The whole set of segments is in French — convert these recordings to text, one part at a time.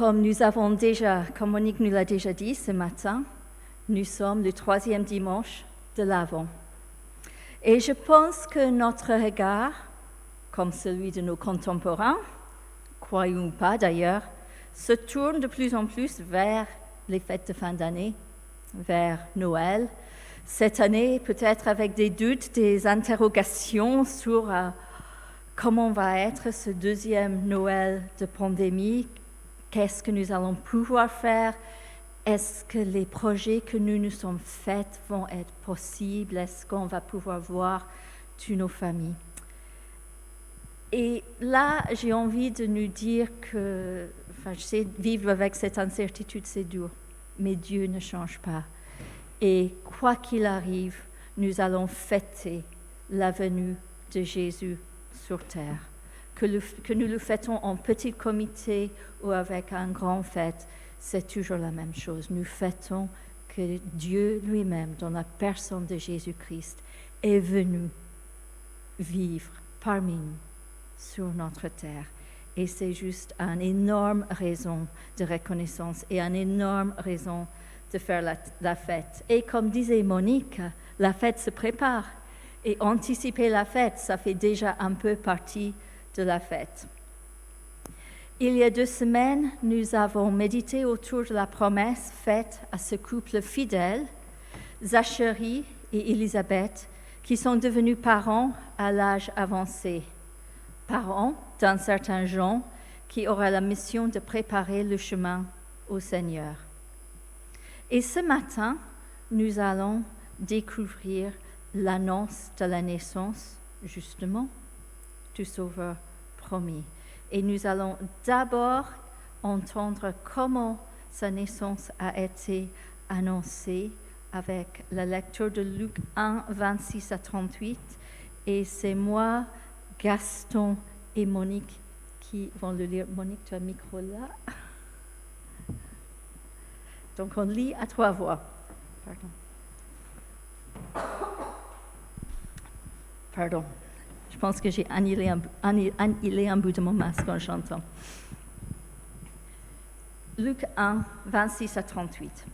Comme Monique nous l'a déjà dit ce matin, nous sommes le 3e dimanche de l'Avent. Et je pense que notre regard, comme celui de nos contemporains, croyons ou pas d'ailleurs, se tourne de plus en plus vers les fêtes de fin d'année, vers Noël. Cette année, peut-être avec des doutes, des interrogations sur comment va être ce deuxième Noël de pandémie, qu'est-ce que nous allons pouvoir faire, est-ce que les projets que nous nous sommes faits vont être possibles, est-ce qu'on va pouvoir voir toutes nos familles. Et là, j'ai envie de nous dire que, je sais, vivre avec cette incertitude, c'est dur, mais Dieu ne change pas. Et quoi qu'il arrive, nous allons fêter la venue de Jésus sur terre. Que nous le fêtons en petit comité ou avec un grand fête, c'est toujours la même chose. Nous fêtons que Dieu lui-même, dans la personne de Jésus-Christ, est venu vivre parmi nous sur notre terre. Et c'est juste une énorme raison de reconnaissance et une énorme raison de faire la fête. Et comme disait Monique, la fête se prépare. Et anticiper la fête, ça fait déjà un peu partie de la fête. Il y a 2 semaines, nous avons médité autour de la promesse faite à ce couple fidèle, Zacharie et Élisabeth, qui sont devenus parents à l'âge avancé. Parents d'un certain Jean qui aura la mission de préparer le chemin au Seigneur. Et ce matin, nous allons découvrir l'annonce de la naissance, justement, du Sauveur promis. Et nous allons d'abord entendre comment sa naissance a été annoncée avec la lecture de Luc 1, 26 à 38. Et c'est moi, Gaston et Monique qui vont le lire. Monique, tu as un micro là. Donc on lit à 3 voix. Pardon. Je pense que j'ai annihilé un bout de mon masque en chantant. Luc 1, 26 à 38.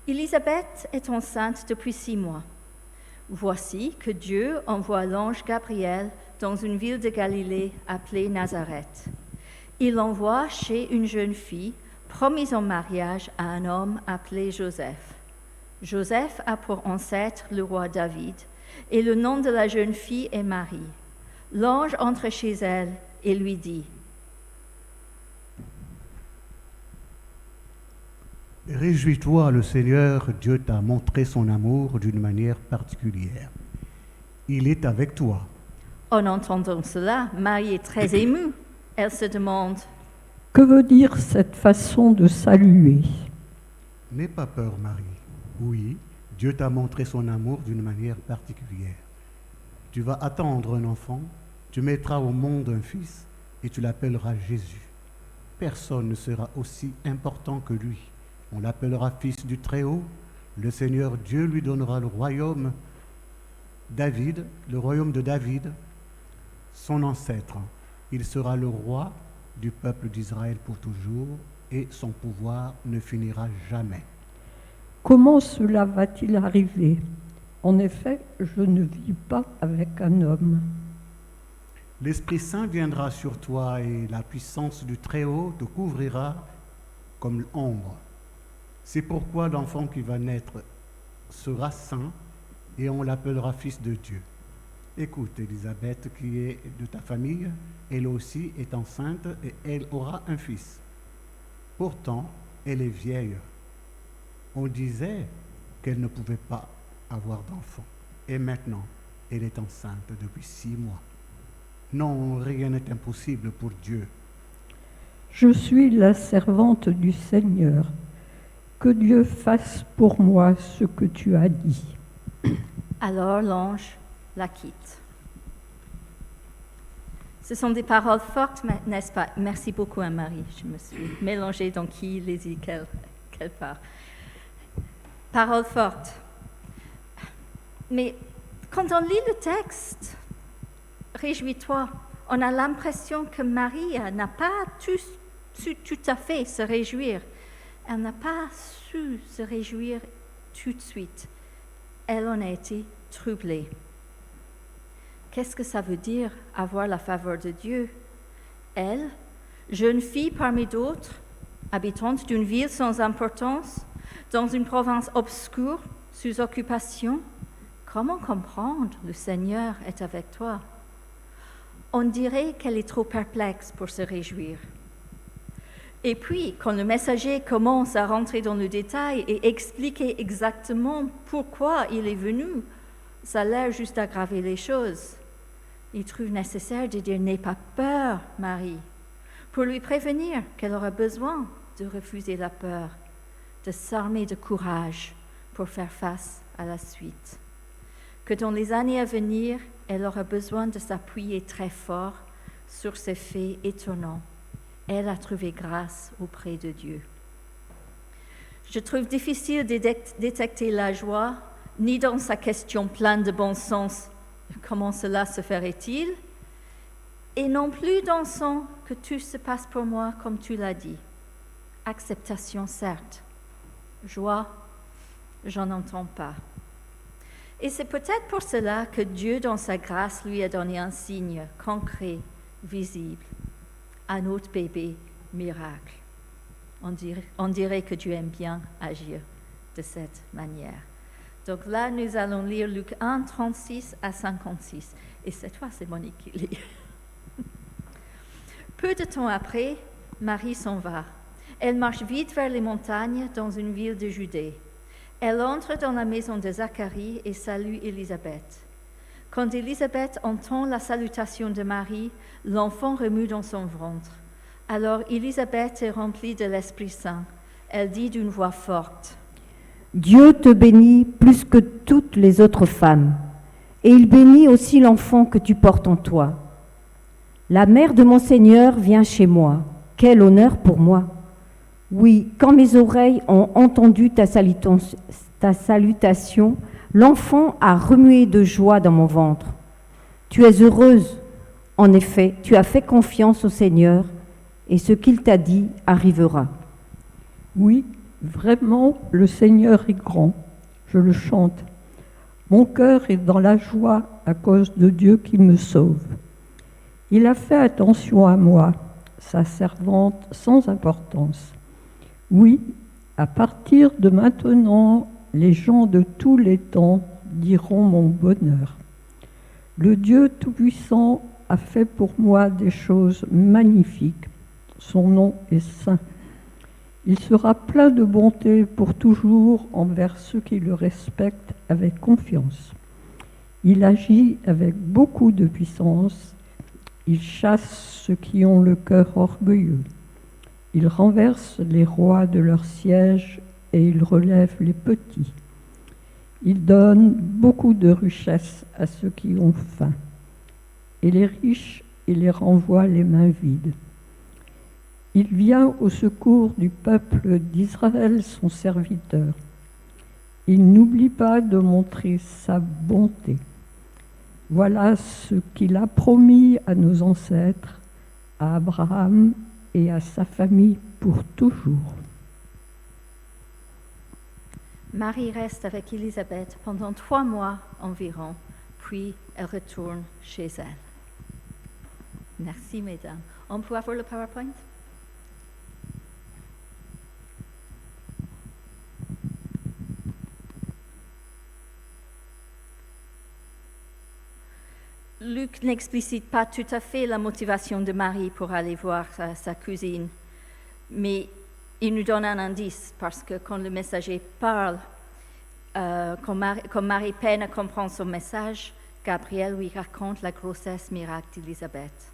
Élisabeth est enceinte depuis 6 mois. Voici que Dieu envoie l'ange Gabriel dans une ville de Galilée appelée Nazareth. Il l'envoie chez une jeune fille promise en mariage à un homme appelé Joseph. Joseph a pour ancêtre le roi David, et le nom de la jeune fille est Marie. L'ange entre chez elle et lui dit : Réjouis-toi, le Seigneur, Dieu t'a montré son amour d'une manière particulière. Il est avec toi. En entendant cela, Marie est très émue. Elle se demande : que veut dire cette façon de saluer ? N'aie pas peur, Marie. Oui, Dieu t'a montré son amour d'une manière particulière. Tu vas attendre un enfant, tu mettras au monde un fils et tu l'appelleras Jésus. Personne ne sera aussi important que lui. On l'appellera fils du Très-Haut. Le Seigneur Dieu lui donnera le royaume de David, son ancêtre. Il sera le roi du peuple d'Israël pour toujours et son pouvoir ne finira jamais. Comment cela va-t-il arriver ? En effet, je ne vis pas avec un homme. L'Esprit Saint viendra sur toi et la puissance du Très-Haut te couvrira comme l'ombre. C'est pourquoi l'enfant qui va naître sera saint et on l'appellera fils de Dieu. Écoute, Élisabeth, qui est de ta famille, elle aussi est enceinte et elle aura un fils. Pourtant, elle est vieille. On disait qu'elle ne pouvait pas avoir d'enfant. Et maintenant, elle est enceinte depuis 6 mois. Non, rien n'est impossible pour Dieu. Je suis la servante du Seigneur. Que Dieu fasse pour moi ce que tu as dit. Alors l'ange la quitte. Ce sont des paroles fortes, n'est-ce pas ? Merci beaucoup, Anne-Marie. Je me suis mélangée dans qui les dit quelle part. Paroles fortes. Mais quand on lit le texte, réjouis-toi, on a l'impression que Marie n'a pas tout à fait se réjouir. Elle n'a pas su se réjouir tout de suite. Elle en a été troublée. Qu'est-ce que ça veut dire avoir la faveur de Dieu? Elle, jeune fille parmi d'autres, habitante d'une ville sans importance, dans une province obscure, sous occupation, comment comprendre le Seigneur est avec toi? On dirait qu'elle est trop perplexe pour se réjouir. Et puis, quand le messager commence à rentrer dans le détail et expliquer exactement pourquoi il est venu, ça a l'air juste d'aggraver les choses. Il trouve nécessaire de dire « N'aie pas peur, Marie », pour lui prévenir qu'elle aura besoin de refuser la peur, de s'armer de courage pour faire face à la suite. Que dans les années à venir, elle aura besoin de s'appuyer très fort sur ces faits étonnants. Elle a trouvé grâce auprès de Dieu. Je trouve difficile de détecter la joie, ni dans sa question pleine de bon sens, comment cela se ferait-il, et non plus dans son que tout se passe pour moi comme tu l'as dit. Acceptation, certes. Joie, j'en entends pas. Et c'est peut-être pour cela que Dieu, dans sa grâce, lui a donné un signe concret, visible. Un autre bébé miracle. On dirait que Dieu aime bien agir de cette manière. Donc là, nous allons lire Luc 1, 36 à 56. Et cette fois, c'est Monique qui lit. Peu de temps après, Marie s'en va. Elle marche vite vers les montagnes dans une ville de Judée. Elle entre dans la maison de Zacharie et salue Élisabeth. Quand Élisabeth entend la salutation de Marie, l'enfant remue dans son ventre. Alors Élisabeth est remplie de l'Esprit Saint. Elle dit d'une voix forte, « Dieu te bénit plus que toutes les autres femmes, et il bénit aussi l'enfant que tu portes en toi. La mère de mon Seigneur vient chez moi. Quel honneur pour moi! Oui, quand mes oreilles ont entendu ta salutation, l'enfant a remué de joie dans mon ventre. Tu es heureuse. En effet, tu as fait confiance au Seigneur, et ce qu'il t'a dit arrivera. » Oui, vraiment, le Seigneur est grand. Je le chante. Mon cœur est dans la joie à cause de Dieu qui me sauve. Il a fait attention à moi, sa servante sans importance. Oui, à partir de maintenant, les gens de tous les temps diront mon bonheur. Le Dieu Tout-Puissant a fait pour moi des choses magnifiques. Son nom est saint. Il sera plein de bonté pour toujours envers ceux qui le respectent avec confiance. Il agit avec beaucoup de puissance. Il chasse ceux qui ont le cœur orgueilleux. Il renverse les rois de leur siège et il relève les petits. Il donne beaucoup de richesses à ceux qui ont faim. Et les riches, il les renvoie les mains vides. Il vient au secours du peuple d'Israël, son serviteur. Il n'oublie pas de montrer sa bonté. Voilà ce qu'il a promis à nos ancêtres, à Abraham et à sa famille pour toujours. Marie reste avec Élisabeth pendant 3 mois environ, puis elle retourne chez elle. Merci, mesdames. On peut avoir le PowerPoint? Luc n'explicite pas tout à fait la motivation de Marie pour aller voir sa cousine, mais il nous donne un indice parce que quand le messager parle, quand Marie peine à comprendre son message, Gabriel lui raconte la grossesse miracle d'Élisabeth.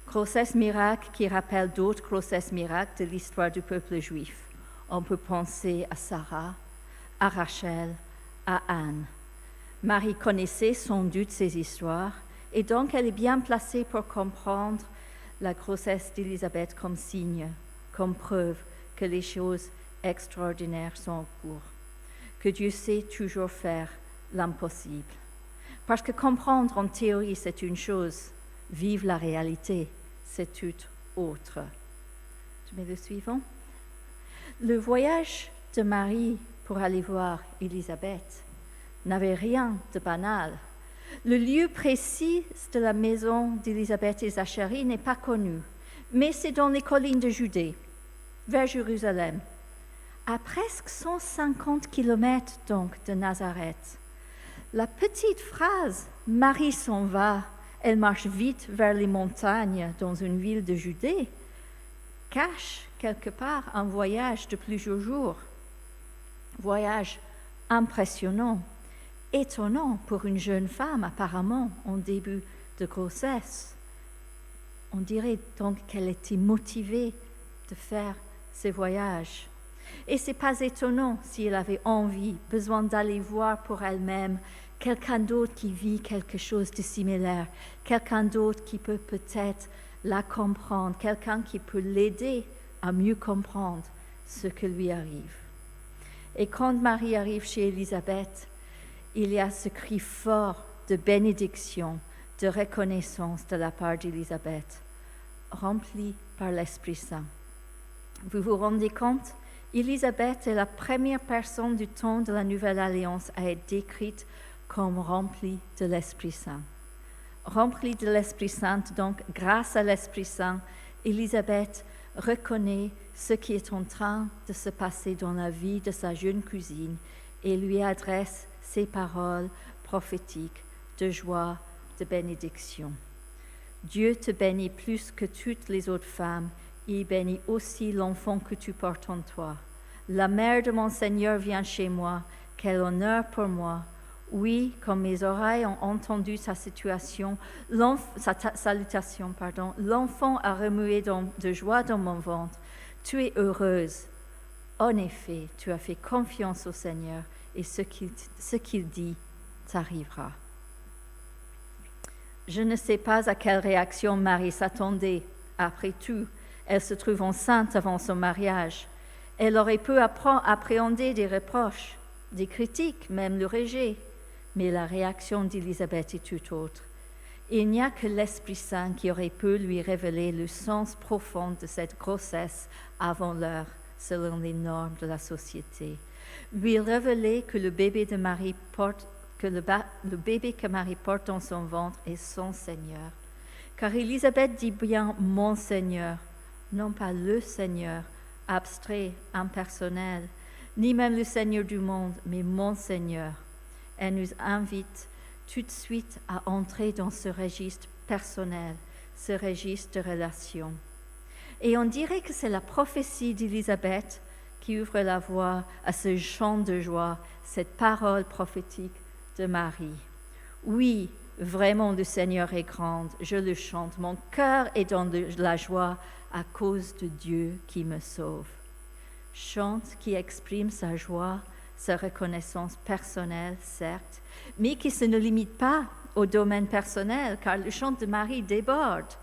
Grossesse miracle qui rappelle d'autres grossesses miracles de l'histoire du peuple juif. On peut penser à Sarah, à Rachel, à Anne. Marie connaissait sans doute ces histoires et donc elle est bien placée pour comprendre la grossesse d'Élisabeth comme signe, comme preuve que les choses extraordinaires sont en cours, que Dieu sait toujours faire l'impossible. Parce que comprendre en théorie, c'est une chose, vivre la réalité, c'est tout autre. Je mets le suivant. Le voyage de Marie pour aller voir Élisabeth n'avait rien de banal. Le lieu précis de la maison d'Élisabeth et Zacharie n'est pas connu, mais c'est dans les collines de Judée, vers Jérusalem, à presque 150 kilomètres donc de Nazareth. La petite phrase « Marie s'en va, elle marche vite vers les montagnes dans une ville de Judée » cache quelque part un voyage de plusieurs jours. Voyage impressionnant, étonnant pour une jeune femme apparemment en début de grossesse. On dirait donc qu'elle était motivée de faire ces voyages. Et ce n'est pas étonnant si elle avait envie, besoin d'aller voir pour elle-même quelqu'un d'autre qui vit quelque chose de similaire, quelqu'un d'autre qui peut peut-être la comprendre, quelqu'un qui peut l'aider à mieux comprendre ce qui lui arrive. Et quand Marie arrive chez Élisabeth, il y a ce cri fort de bénédiction, de reconnaissance de la part d'Élisabeth, remplie par l'Esprit Saint. Vous vous rendez compte? Élisabeth est la première personne du temps de la Nouvelle Alliance à être décrite comme remplie de l'Esprit Saint. Remplie de l'Esprit Saint, donc grâce à l'Esprit Saint, Élisabeth reconnaît ce qui est en train de se passer dans la vie de sa jeune cousine et lui adresse ces paroles prophétiques de joie, de bénédiction. Dieu te bénit plus que toutes les autres femmes, et il bénit aussi l'enfant que tu portes en toi. La mère de mon Seigneur vient chez moi, quel honneur pour moi. Oui, comme mes oreilles ont entendu sa salutation, l'enfant a remué de joie dans mon ventre. Tu es heureuse. En effet, tu as fait confiance au Seigneur et ce qu'il dit t'arrivera. Je ne sais pas à quelle réaction Marie s'attendait. Après tout, elle se trouve enceinte avant son mariage. Elle aurait pu appréhender des reproches, des critiques, même le rejet. Mais la réaction d'Élisabeth est tout autre. Il n'y a que l'Esprit Saint qui aurait pu lui révéler le sens profond de cette grossesse avant l'heure, selon les normes de la société. Lui révéler que le bébé que Marie porte dans son ventre est son Seigneur. Car Élisabeth dit bien « mon Seigneur », non pas le Seigneur, abstrait, impersonnel, ni même le Seigneur du monde, mais mon Seigneur. Elle nous invite tout de suite à entrer dans ce registre personnel, ce registre de relation. Et on dirait que c'est la prophétie d'Élisabeth qui ouvre la voie à ce chant de joie, cette parole prophétique de Marie. Oui, vraiment le Seigneur est grand, je le chante, mon cœur est dans la joie à cause de Dieu qui me sauve. Chante qui exprime sa joie, sa reconnaissance personnelle, certes, mais qui ne limite pas au domaine personnel, car le chant de Marie déborde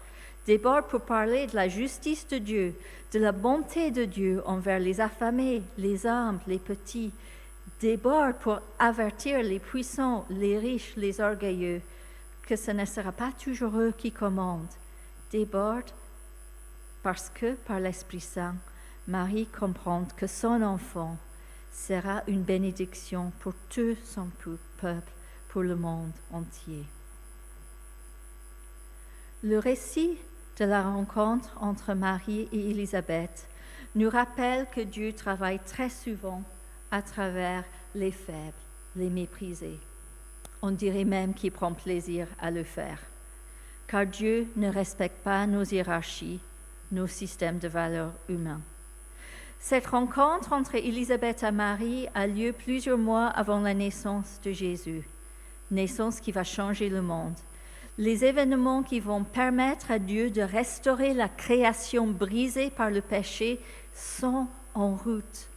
pour parler de la justice de Dieu, de la bonté de Dieu envers les affamés, les humbles, les petits, déborde pour avertir les puissants, les riches, les orgueilleux, que ce ne sera pas toujours eux qui commandent. Déborde parce que, par l'Esprit Saint, Marie comprend que son enfant sera une bénédiction pour tout son peuple, pour le monde entier. Le récit de la rencontre entre Marie et Élisabeth nous rappelle que Dieu travaille très souvent à travers les faibles, les méprisés. On dirait même qu'il prend plaisir à le faire, car Dieu ne respecte pas nos hiérarchies, nos systèmes de valeurs humains. Cette rencontre entre Élisabeth et Marie a lieu plusieurs mois avant la naissance de Jésus, naissance qui va changer le monde. Les événements qui vont permettre à Dieu de restaurer la création brisée par le péché sont en route.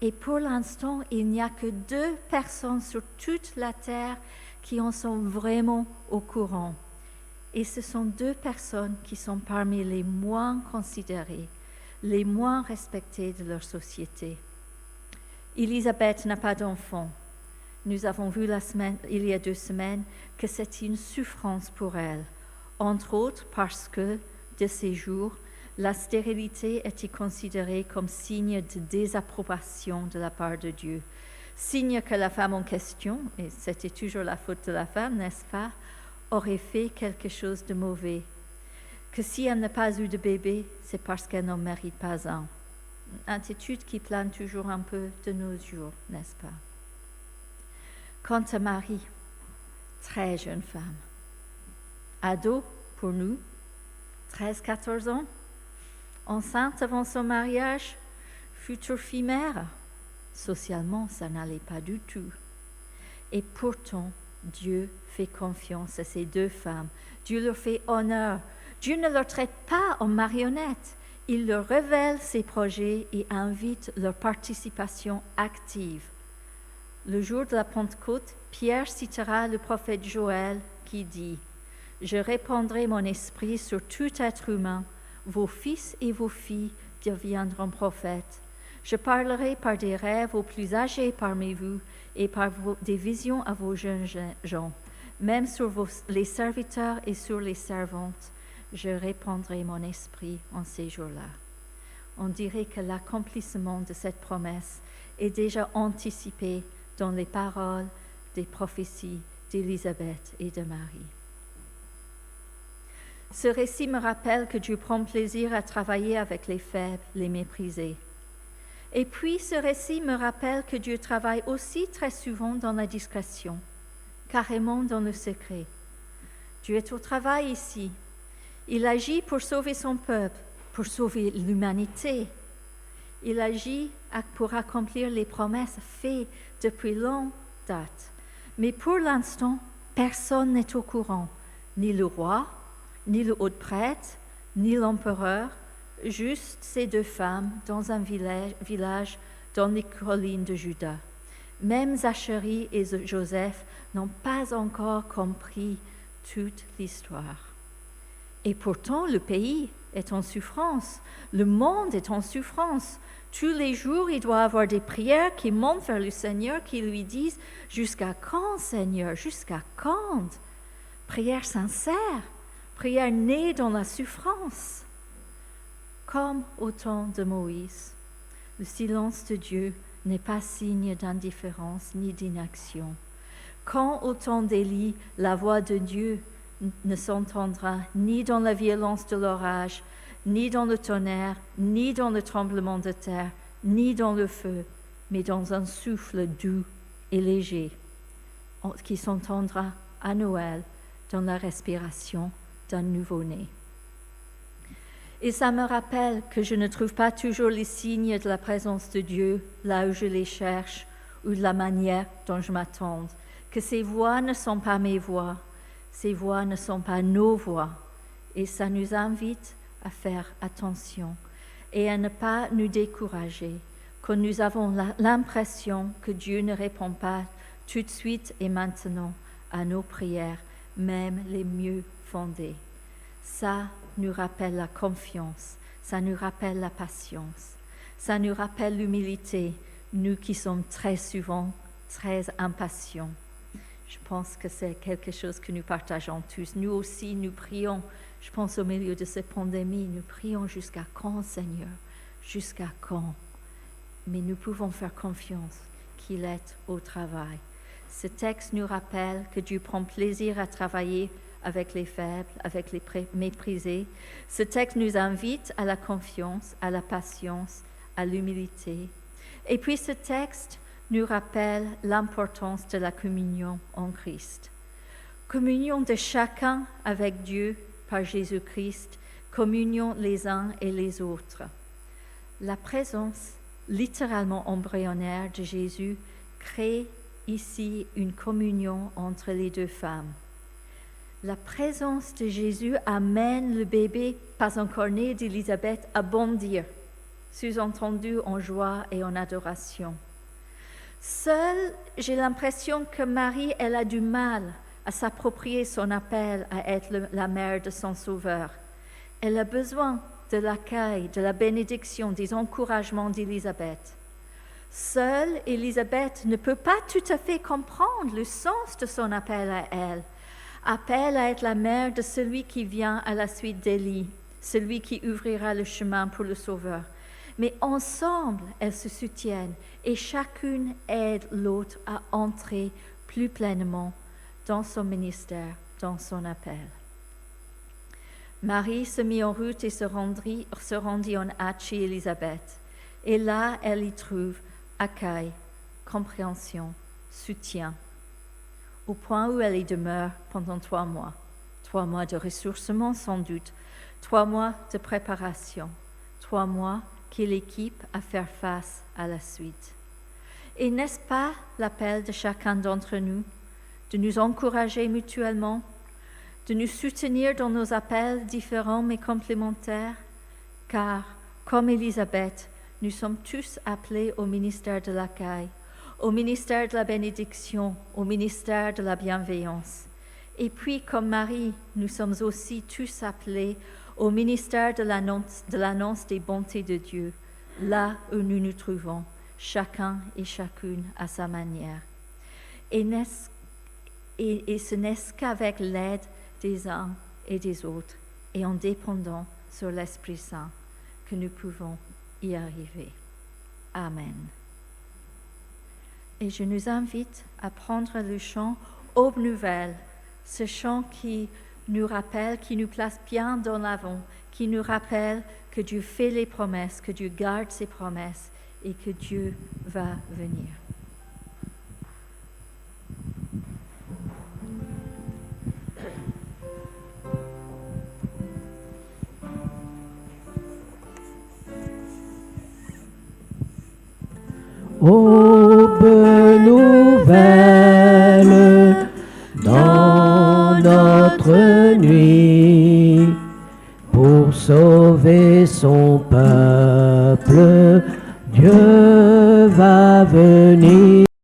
Et pour l'instant, il n'y a que 2 personnes sur toute la terre qui en sont vraiment au courant. Et ce sont 2 personnes qui sont parmi les moins considérées, les moins respectées de leur société. Élisabeth n'a pas d'enfant. Nous avons vu il y a 2 semaines que c'est une souffrance pour elle, entre autres parce que, de ces jours, la stérilité était considérée comme signe de désapprobation de la part de Dieu, signe que la femme en question, et c'était toujours la faute de la femme, n'est-ce pas, aurait fait quelque chose de mauvais, que si elle n'a pas eu de bébé, c'est parce qu'elle n'en mérite pas un. Une attitude qui plane toujours un peu de nos jours, n'est-ce pas? Quant à Marie, très jeune femme, ado pour nous, 13-14 ans, enceinte avant son mariage, future fille-mère, socialement, ça n'allait pas du tout. Et pourtant, Dieu fait confiance à ces deux femmes. Dieu leur fait honneur. Dieu ne leur traite pas en marionnettes. Il leur révèle ses projets et invite leur participation active. Le jour de la Pentecôte, Pierre citera le prophète Joël qui dit « Je répandrai mon esprit sur tout être humain. Vos fils et vos filles deviendront prophètes. Je parlerai par des rêves aux plus âgés parmi vous et par des visions à vos jeunes gens. Même sur les serviteurs et sur les servantes, je répandrai mon esprit en ces jours-là. » On dirait que l'accomplissement de cette promesse est déjà anticipé dans les paroles des prophéties d'Élisabeth et de Marie. Ce récit me rappelle que Dieu prend plaisir à travailler avec les faibles, les méprisés. Et puis ce récit me rappelle que Dieu travaille aussi très souvent dans la discrétion, carrément dans le secret. Dieu est au travail ici. Il agit pour sauver son peuple, pour sauver l'humanité. Il agit pour accomplir les promesses faites depuis longue date. Mais pour l'instant, personne n'est au courant, ni le roi, ni le haut-prêtre, ni l'empereur, juste ces deux femmes dans un village dans les collines de Juda. Même Zacharie et Joseph n'ont pas encore compris toute l'histoire. Et pourtant, le pays est en souffrance, le monde est en souffrance. Tous les jours, il doit avoir des prières qui montent vers le Seigneur, qui lui disent « Jusqu'à quand, Seigneur? Jusqu'à quand ?» Prière sincère, prière née dans la souffrance. Comme au temps de Moïse, le silence de Dieu n'est pas signe d'indifférence ni d'inaction. Quand au temps d'Élie, la voix de Dieu ne s'entendra ni dans la violence de l'orage, ni dans le tonnerre, ni dans le tremblement de terre, ni dans le feu, mais dans un souffle doux et léger, qui s'entendra à Noël dans la respiration d'un nouveau-né. Et ça me rappelle que je ne trouve pas toujours les signes de la présence de Dieu là où je les cherche ou de la manière dont je m'attends, que ces voix ne sont pas mes voix, ces voix ne sont pas nos voix, et ça nous invite à faire attention et à ne pas nous décourager quand nous avons l'impression que Dieu ne répond pas tout de suite et maintenant à nos prières, même les mieux fondées. Ça nous rappelle la confiance, ça nous rappelle la patience, ça nous rappelle l'humilité, nous qui sommes très souvent très impatients. Je pense que c'est quelque chose que nous partageons tous. Nous aussi, nous prions, je pense au milieu de cette pandémie, nous prions jusqu'à quand, Seigneur? Jusqu'à quand? Mais nous pouvons faire confiance qu'il est au travail. Ce texte nous rappelle que Dieu prend plaisir à travailler avec les faibles, avec les méprisés. Ce texte nous invite à la confiance, à la patience, à l'humilité. Et puis ce texte nous rappelle l'importance de la communion en Christ. Communion de chacun avec Dieu par Jésus-Christ, communion les uns et les autres. La présence littéralement embryonnaire de Jésus crée ici une communion entre les deux femmes. La présence de Jésus amène le bébé pas encore né d'Élisabeth à bondir, sous-entendu en joie et en adoration. Seule, j'ai l'impression que Marie, elle a du mal à s'approprier son appel à être la mère de son Sauveur. Elle a besoin de l'accueil, de la bénédiction, des encouragements d'Élisabeth. Seule, Élisabeth ne peut pas tout à fait comprendre le sens de son appel à elle. Appel à être la mère de celui qui vient à la suite d'Élie, celui qui ouvrira le chemin pour le Sauveur. Mais ensemble, elles se soutiennent et chacune aide l'autre à entrer plus pleinement dans son ministère, dans son appel. Marie se mit en route et se rendit en hâte chez Élisabeth. Et là, elle y trouve accueil, compréhension, soutien, au point où elle y demeure pendant 3 mois. 3 mois de ressourcement sans doute, 3 mois de préparation, 3 mois qui l'équipe à faire face à la suite. Et n'est-ce pas l'appel de chacun d'entre nous de nous encourager mutuellement, de nous soutenir dans nos appels différents mais complémentaires, car, comme Élisabeth, nous sommes tous appelés au ministère de l'accueil, au ministère de la bénédiction, au ministère de la bienveillance. Et puis, comme Marie, nous sommes aussi tous appelés au ministère de l'annonce des bontés de Dieu, là où nous nous trouvons, chacun et chacune à sa manière. Et ce n'est qu'avec l'aide des uns et des autres, et en dépendant sur l'Esprit Saint, que nous pouvons y arriver. Amen. Et je nous invite à prendre le chant « Aube nouvelle », ce chant qui nous rappelle, qui nous place bien dans l'avant, qui nous rappelle que Dieu fait les promesses, que Dieu garde ses promesses et que Dieu va venir. Aube nouvelle dans notre nuit, pour sauver son peuple, Dieu va venir.